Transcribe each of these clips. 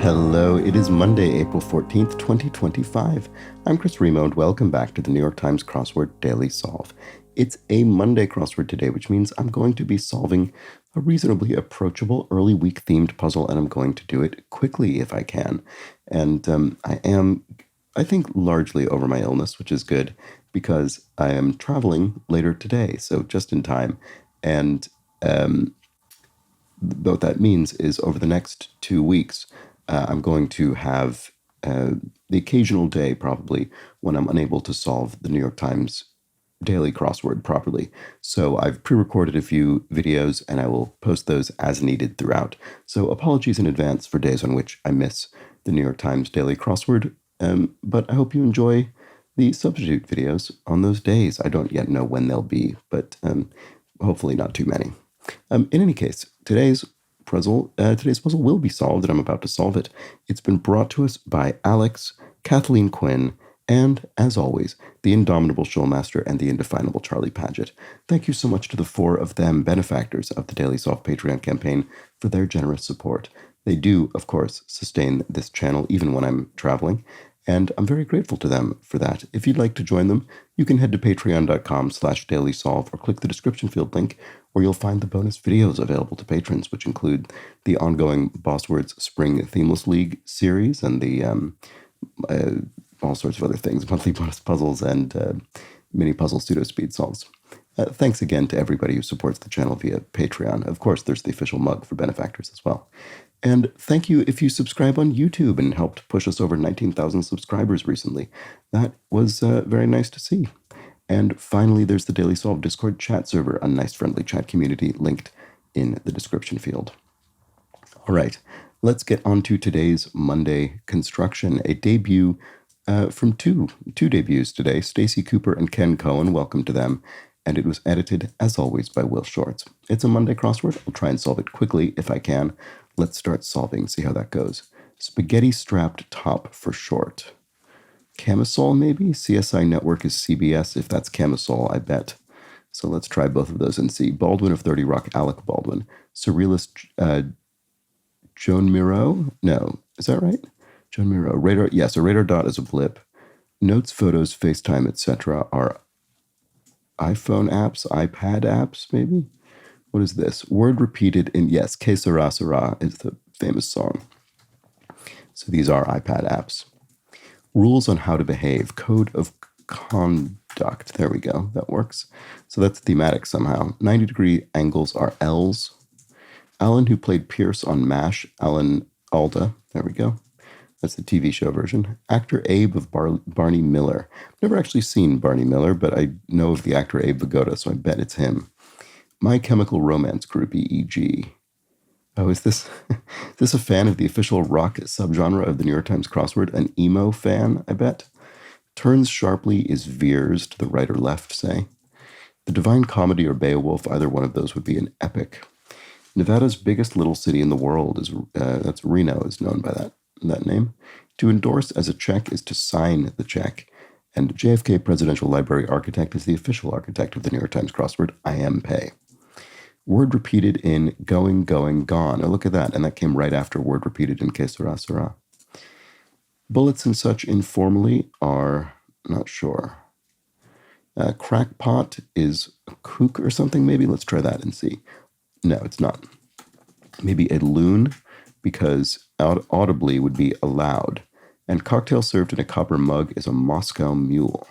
Hello, it is Monday, April 14th, 2025. I'm Chris Remo, and welcome back to the New York Times Crossword Daily Solve. It's a Monday crossword today, which means I'm going to be solving a reasonably approachable early week themed puzzle, and I'm going to do it quickly if I can. And I think, largely over my illness, which is good because I am traveling later today, so just in time. And what that means is over the next 2 weeks, I'm going to have the occasional day, probably, when I'm unable to solve the New York Times daily crossword properly. So I've pre-recorded a few videos, and I will post those as needed throughout. So apologies in advance for days on which I miss the New York Times daily crossword, but I hope you enjoy the substitute videos on those days. I don't yet know when they'll be, but hopefully not too many. In any case, today's puzzle will be solved, and I'm about to solve it. It's been brought to us by Alex, Kathleen Quinn, and, as always, the indomitable Showmaster and the indefinable Charlie Paget. Thank you so much to the four of them, benefactors of the Daily Solve Patreon campaign, for their generous support. They do, of course, sustain this channel even when I'm traveling, and I'm very grateful to them for that. If you'd like to join them, you can head to patreon.com/dailysolve or click the description field link, where you'll find the bonus videos available to patrons, which include the ongoing Bosswords Spring Themeless League series and the all sorts of other things, monthly bonus puzzles and mini puzzle pseudo-speed solves. Thanks again to everybody who supports the channel via Patreon. Of course, there's the official mug for benefactors as well. And thank you if you subscribe on YouTube and helped push us over 19,000 subscribers recently. That was very nice to see. And finally, there's the Daily Solve Discord chat server, a nice friendly chat community linked in the description field. All right, let's get on to today's Monday construction, a debut from two debuts today, Stacey Cooper and Ken Cohen. Welcome to them. And it was edited, as always, by Will Shorts. It's a Monday crossword. I'll try and solve it quickly if I can. Let's start solving, see how that goes. Spaghetti strapped top for short. Camisole, maybe? CSI Network is CBS. If that's camisole, I bet. So let's try both of those and see. Baldwin of 30 Rock, Alec Baldwin. Surrealist Joan Miro? No. Is that right? Joan Miro. Radar, yes, a radar dot is a blip. Notes, photos, FaceTime, etc. are iPhone apps, iPad apps, maybe? What is this? Word repeated in, yes, Que Sera Sera is the famous song. So these are iPad apps. Rules on how to behave. Code of conduct. There we go. That works. So that's thematic somehow. 90-degree angles are L's. Alan, who played Pierce on MASH. Alan Alda. There we go. That's the TV show version. Actor Abe of Barney Miller. I've never actually seen Barney Miller, but I know of the actor Abe Vigoda, so I bet it's him. My Chemical Romance groupie, e.g. Oh, is this a fan of the official rock subgenre of the New York Times crossword? An emo fan, I bet? Turns sharply is veers to the right or left, say. The Divine Comedy or Beowulf, either one of those would be an epic. Nevada's biggest little city in the world is that's Reno, is known by that name. To endorse as a check is to sign the check. And JFK Presidential Library Architect is the official architect of the New York Times crossword, I am pay. Word repeated in going, going, gone. Oh, look at that. And that came right after word repeated in Que Sera Sera. Bullets and such informally are, not sure. Crackpot is a kook or something, maybe? Let's try that and see. No, it's not. Maybe a loon, because audibly would be aloud. And cocktail served in a copper mug is a Moscow mule.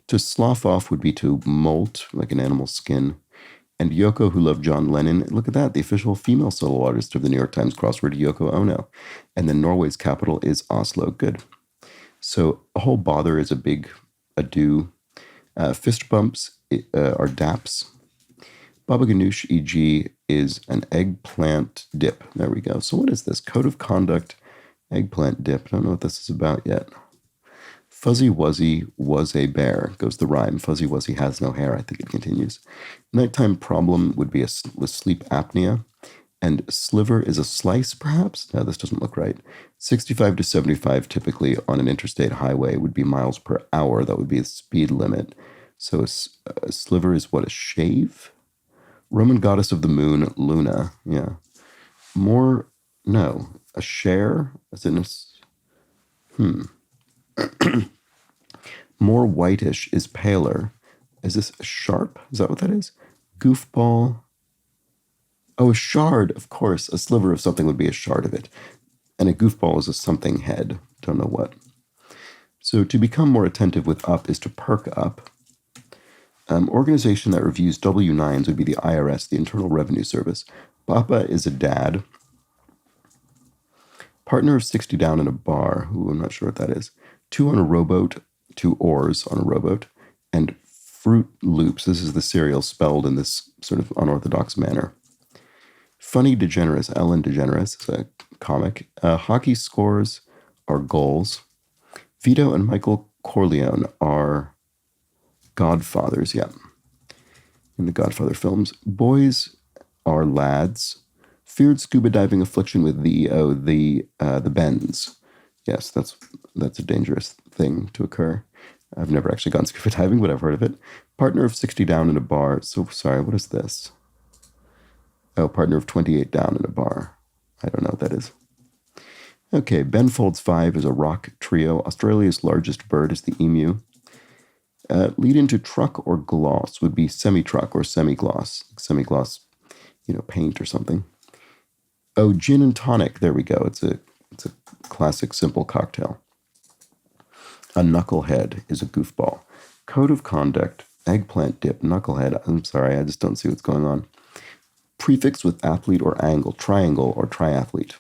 To slough off would be to molt, like an animal's skin. And Yoko, who loved John Lennon, look at that, the official female solo artist of the New York Times crossword, Yoko Ono. And then Norway's capital is Oslo. Good. So a whole bother is a big ado. Fist bumps are daps. Baba Ganoush, e.g., is an eggplant dip. There we go. So what is this? Code of conduct, eggplant dip. I don't know what this is about yet. Fuzzy Wuzzy was a bear. Goes the rhyme. Fuzzy Wuzzy has no hair. I think it continues. Nighttime problem would be with sleep apnea. And sliver is a slice, perhaps? No, this doesn't look right. 65 to 75 typically on an interstate highway would be miles per hour. That would be the speed limit. So a sliver is what, a shave? Roman goddess of the moon, Luna. Yeah. More No. A share? As in more whitish is paler. Is this a sharp? Is that what that is? Goofball. Oh, a shard, of course. A sliver of something would be a shard of it. And a goofball is a something head. Don't know what. So to become more attentive with up is to perk up. Organization that reviews W-9s would be the IRS, the Internal Revenue Service. Papa is a dad. Partner of 60 down in a bar. Ooh, I'm not sure what that is. 2 on a rowboat. 2 oars on a rowboat. And Fruit Loops. This is the cereal spelled in this sort of unorthodox manner. Funny DeGeneres. Ellen DeGeneres is a comic. Hockey scores are goals. Vito and Michael Corleone are godfathers, yeah, in the Godfather films. Boys are lads. Feared scuba diving affliction with the bends. Yes, that's a dangerous thing to occur. I've never actually gone scuba diving, but I've heard of it. Partner of 60 down in a bar. So sorry, what is this? Oh, partner of 28 down in a bar. I don't know what that is. Okay, Ben Folds 5 is a rock trio. Australia's largest bird is the emu. Lead into truck or gloss would be semi-truck or semi-gloss. Semi-gloss, paint or something. Oh, gin and tonic. There we go. It's a classic simple cocktail. A knucklehead is a goofball. Code of conduct, eggplant dip, knucklehead. I'm sorry, I just don't see what's going on. Prefix with athlete or angle, triangle or triathlete.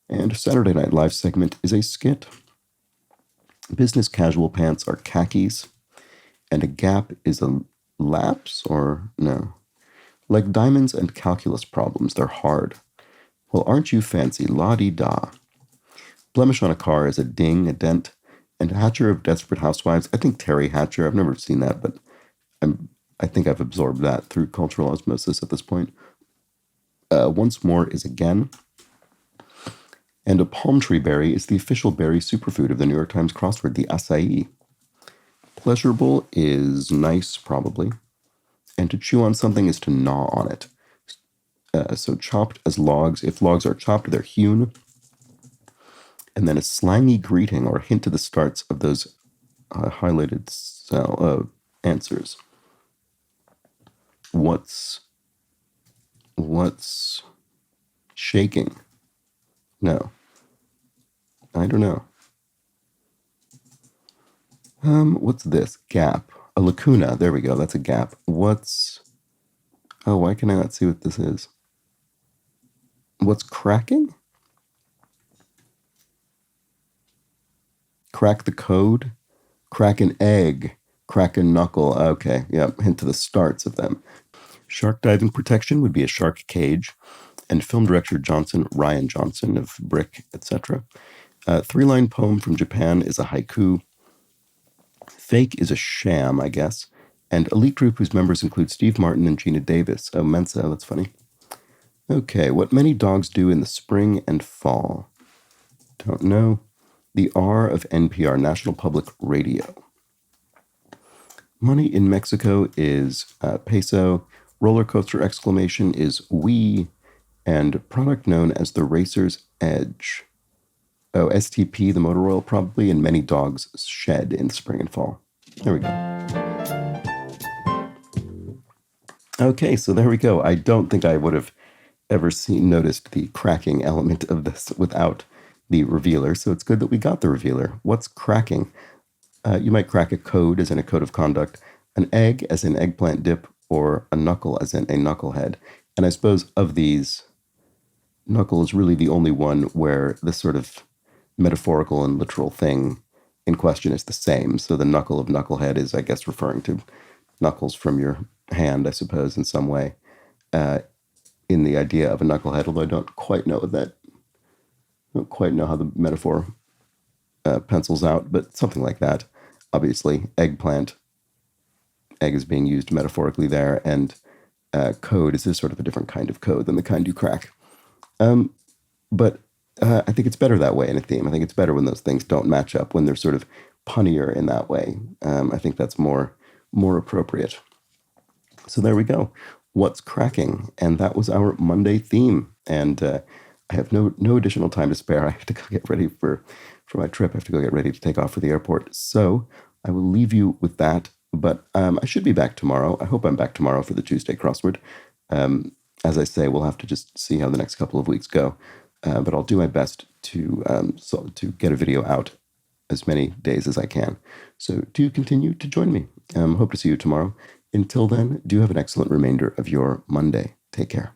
And Saturday Night Live segment is a skit. Business casual pants are khakis. And a gap is a lapse or no? Like diamonds and calculus problems, they're hard. Well, aren't you fancy? La-di-da. Blemish on a car is a ding, a dent. And Hatcher of Desperate Housewives, I think Terry Hatcher, I've never seen that, but I think I've absorbed that through cultural osmosis at this point. Once more is again. And a palm tree berry is the official berry superfood of the New York Times crossword, the acai. Pleasurable is nice, probably. And to chew on something is to gnaw on it. So chopped as logs. If logs are chopped, they're hewn. And then a slangy greeting or hint to the starts of those highlighted answers. What's shaking? No. I don't know. What's this? Gap. A lacuna. There we go. That's a gap. Oh, why can I not see what this is? What's cracking? Crack the code? Crack an egg. Crack a knuckle. Okay, yeah, hint to the starts of them. Shark diving protection would be a shark cage. And film director Ryan Johnson of Brick, etc. 3-line poem from Japan is a haiku. Fake is a sham, I guess. And elite group whose members include Steve Martin and Gina Davis. Oh, Mensa, that's funny. Okay, what many dogs do in the spring and fall. Don't know. The R of NPR, National Public Radio. Money in Mexico is peso. Roller coaster exclamation is we. And product known as the Racer's Edge. Oh, STP, the motor oil, probably, and many dogs shed in spring and fall. There we go. Okay, so there we go. I don't think I would have ever noticed the cracking element of this without the revealer, so it's good that we got the revealer. What's cracking? You might crack a code, as in a code of conduct, an egg, as in eggplant dip, or a knuckle, as in a knucklehead. And I suppose of these, knuckle is really the only one where the sort of metaphorical and literal thing in question is the same. So the knuckle of knucklehead is, I guess, referring to knuckles from your hand, I suppose, in some way, in the idea of a knucklehead, although I don't quite know how the metaphor pencils out, but something like that. Obviously, eggplant, egg is being used metaphorically there, and code is sort of a different kind of code than the kind you crack. But I think it's better that way in a theme. I think it's better when those things don't match up, when they're sort of punnier in that way. I think that's more appropriate. So there we go. What's cracking? And that was our Monday theme. And I have no additional time to spare. I have to go get ready for my trip. I have to go get ready to take off for the airport. So I will leave you with that. But I should be back tomorrow. I hope I'm back tomorrow for the Tuesday crossword. Um, as I say, we'll have to just see how the next couple of weeks go. But I'll do my best to get a video out as many days as I can. So do continue to join me. Hope to see you tomorrow. Until then, do have an excellent remainder of your Monday. Take care.